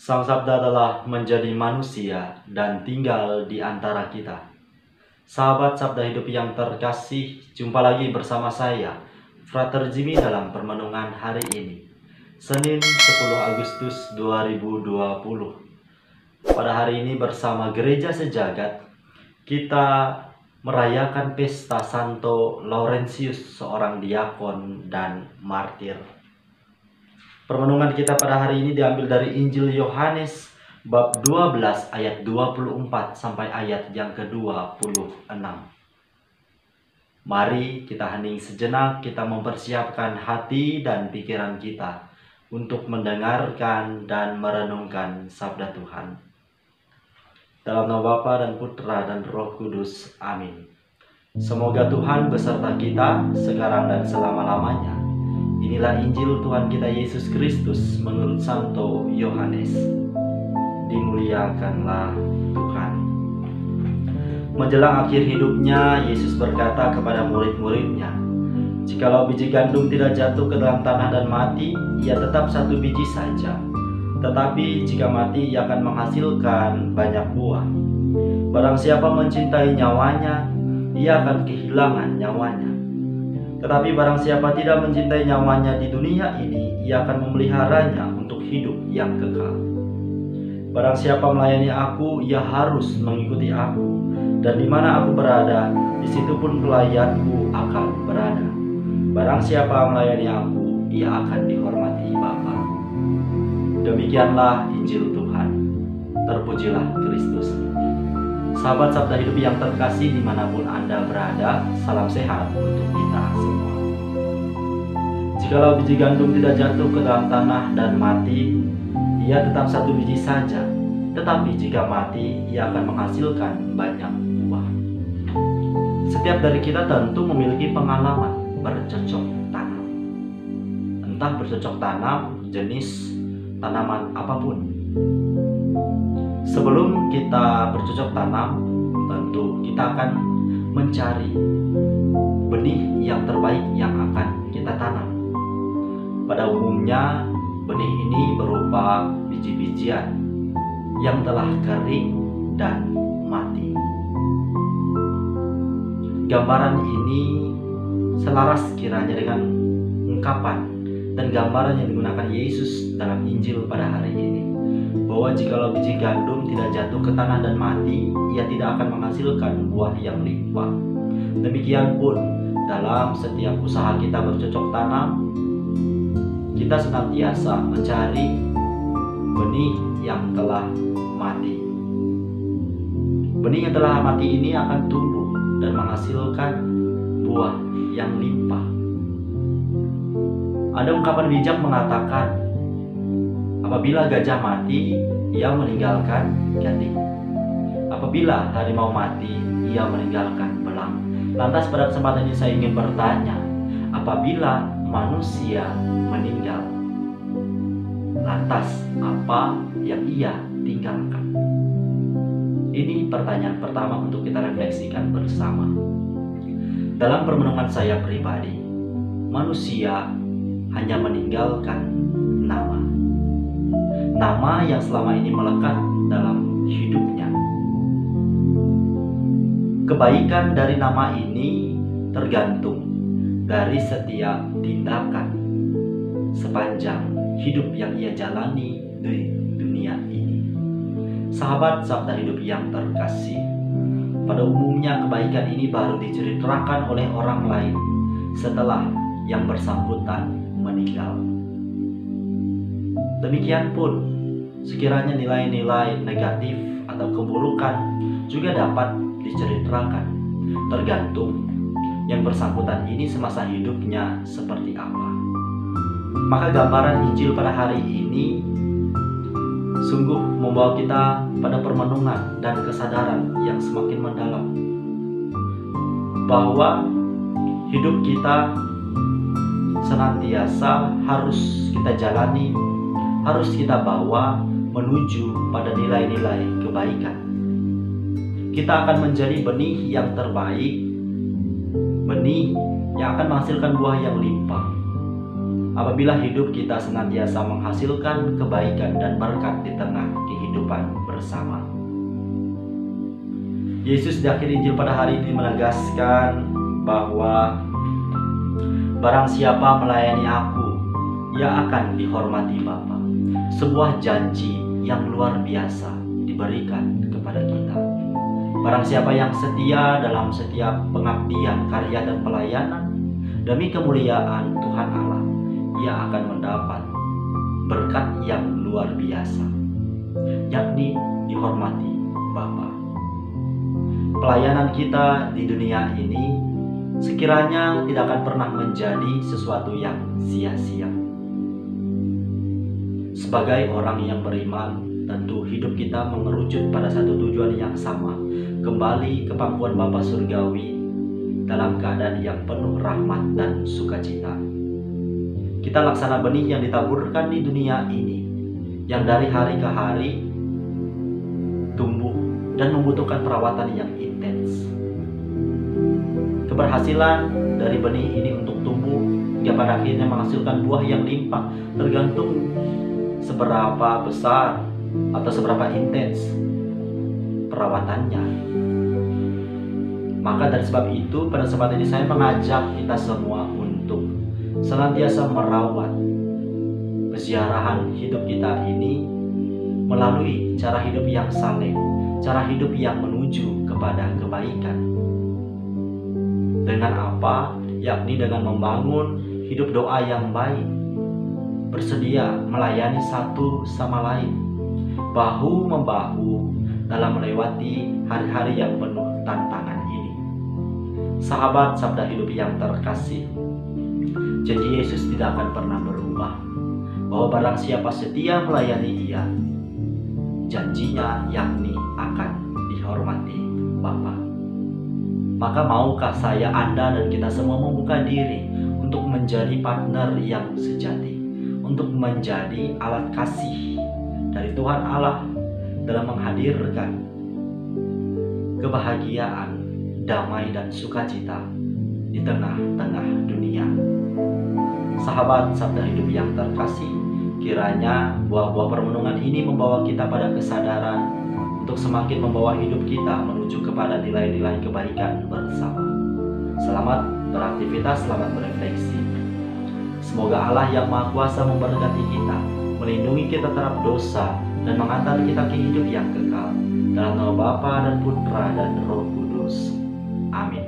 Sang Sabda telah menjadi manusia dan tinggal di antara kita. Sahabat Sabda Hidup yang terkasih, jumpa lagi bersama saya, Frater Jimmy dalam permenungan hari ini, Senin 10 Agustus 2020. Pada hari ini bersama Gereja Sejagat, kita merayakan pesta Santo Laurentius, seorang diakon dan martir. Permenungan kita pada hari ini diambil dari Injil Yohanes bab 12 ayat 24 sampai ayat yang ke-26. Mari kita hening sejenak, kita mempersiapkan hati dan pikiran kita untuk mendengarkan dan merenungkan sabda Tuhan. Dalam nama Bapa dan Putra dan Roh Kudus. Amin. Semoga Tuhan beserta kita sekarang dan selama-lamanya. Inilah Injil Tuhan kita Yesus Kristus menurut Santo Yohanes. Dimuliakanlah Tuhan. Menjelang akhir hidupnya, Yesus berkata kepada murid-muridnya, "Jikalau biji gandum tidak jatuh ke dalam tanah dan mati, ia tetap satu biji saja. Tetapi jika mati, ia akan menghasilkan banyak buah. Barang siapa mencintai nyawanya, ia akan kehilangan nyawanya. Tetapi barang siapa tidak mencintai nyawanya di dunia ini, ia akan memeliharanya untuk hidup yang kekal. Barang siapa melayani aku, ia harus mengikuti aku. Dan di mana aku berada, di situ pun pelayanku akan berada. Barang siapa melayani aku, ia akan dihormati Bapa." Demikianlah Injil Tuhan. Terpujilah Kristus. Sahabat Sabda Hidup yang terkasih dimanapun Anda berada, salam sehat untuk kita semua. Jikalau biji gandum tidak jatuh ke dalam tanah dan mati, ia tetap satu biji saja. Tetapi jika mati, ia akan menghasilkan banyak buah. Setiap dari kita tentu memiliki pengalaman bercocok tanam. Entah bercocok tanam jenis tanaman apapun. Sebelum kita bercocok tanam, tentu kita akan mencari benih yang terbaik yang akan kita tanam. Pada umumnya, benih ini berupa biji-bijian yang telah kering dan mati. Gambaran ini selaras kiranya dengan ungkapan dan gambaran yang digunakan Yesus dalam Injil pada hari ini, bahwa jikalau biji gandum tidak jatuh ke tanah dan mati, ia tidak akan menghasilkan buah yang limpah. Demikian pun dalam setiap usaha kita bercocok tanam, kita senantiasa mencari benih yang telah mati. Benih yang telah mati ini akan tumbuh dan menghasilkan buah yang limpah. Ada ungkapan bijak mengatakan, apabila gajah mati, ia meninggalkan gading. Apabila harimau mati, ia meninggalkan belang. Lantas pada kesempatan ini saya ingin bertanya, apabila manusia meninggal, lantas apa yang ia tinggalkan? Ini pertanyaan pertama untuk kita refleksikan bersama. Dalam permenungan saya pribadi, manusia hanya meninggalkan nama. Nama yang selama ini melekat dalam hidupnya. Kebaikan dari nama ini tergantung dari setiap tindakan sepanjang hidup yang ia jalani di dunia ini. Sahabat Sabda Hidup yang terkasih, pada umumnya kebaikan ini baru diceritakan oleh orang lain setelah yang bersangkutan meninggal. Demikian pun, sekiranya nilai-nilai negatif atau keburukan juga dapat diceritakan, tergantung yang bersangkutan ini semasa hidupnya seperti apa. Maka gambaran Injil pada hari ini sungguh membawa kita pada permenungan dan kesadaran yang semakin mendalam, bahwa hidup kita senantiasa harus kita jalani, harus kita bawa menuju pada nilai-nilai kebaikan. Kita akan menjadi benih yang terbaik, benih yang akan menghasilkan buah yang limpah apabila hidup kita senantiasa menghasilkan kebaikan dan berkat di tengah kehidupan bersama. Yesus di akhir Injil pada hari ini menegaskan bahwa barang siapa melayani aku, ia akan dihormati Bapa. Sebuah janji yang luar biasa diberikan kepada kita. Barang siapa yang setia dalam setiap pengabdian, karya dan pelayanan demi kemuliaan Tuhan Allah, ia akan mendapat berkat yang luar biasa, yakni dihormati Bapa. Pelayanan kita di dunia ini sekiranya tidak akan pernah menjadi sesuatu yang sia-sia. Sebagai orang yang beriman, tentu hidup kita mengerucut pada satu tujuan yang sama, kembali ke pangkuan Bapa Surgawi dalam keadaan yang penuh rahmat dan sukacita. Kita laksana benih yang ditaburkan di dunia ini, yang dari hari ke hari tumbuh dan membutuhkan perawatan yang intens. Keberhasilan dari benih ini untuk tumbuh hingga pada akhirnya menghasilkan buah yang limpah tergantung seberapa besar atau seberapa intens perawatannya. Maka dari sebab itu, pada kesempatan ini saya mengajak kita semua untuk senantiasa merawat peziarahan hidup kita ini melalui cara hidup yang saleh, cara hidup yang menuju kepada kebaikan. Dengan apa? Yakni dengan membangun hidup doa yang baik, bersedia melayani satu sama lain, bahu-membahu dalam melewati hari-hari yang penuh tantangan ini. Sahabat Sabda Hidup yang terkasih, janji Yesus tidak akan pernah berubah, bahwa barang siapa setia melayani Ia, janjinya yakni akan dihormati Bapa. Maka maukah saya, Anda, dan kita semua membuka diri untuk menjadi partner yang sejati, untuk menjadi alat kasih dari Tuhan Allah dalam menghadirkan kebahagiaan, damai dan sukacita di tengah-tengah dunia. Sahabat Sabda Hidup yang terkasih, kiranya buah-buah permenungan ini membawa kita pada kesadaran untuk semakin membawa hidup kita menuju kepada nilai-nilai kebaikan bersama. Selamat beraktivitas, selamat berefleksi. Semoga Allah yang Maha Kuasa memberkati kita, melindungi kita terhadap dosa, dan mengantar kita ke hidup yang kekal. Dalam nama Bapa dan Putra dan Roh Kudus. Amin.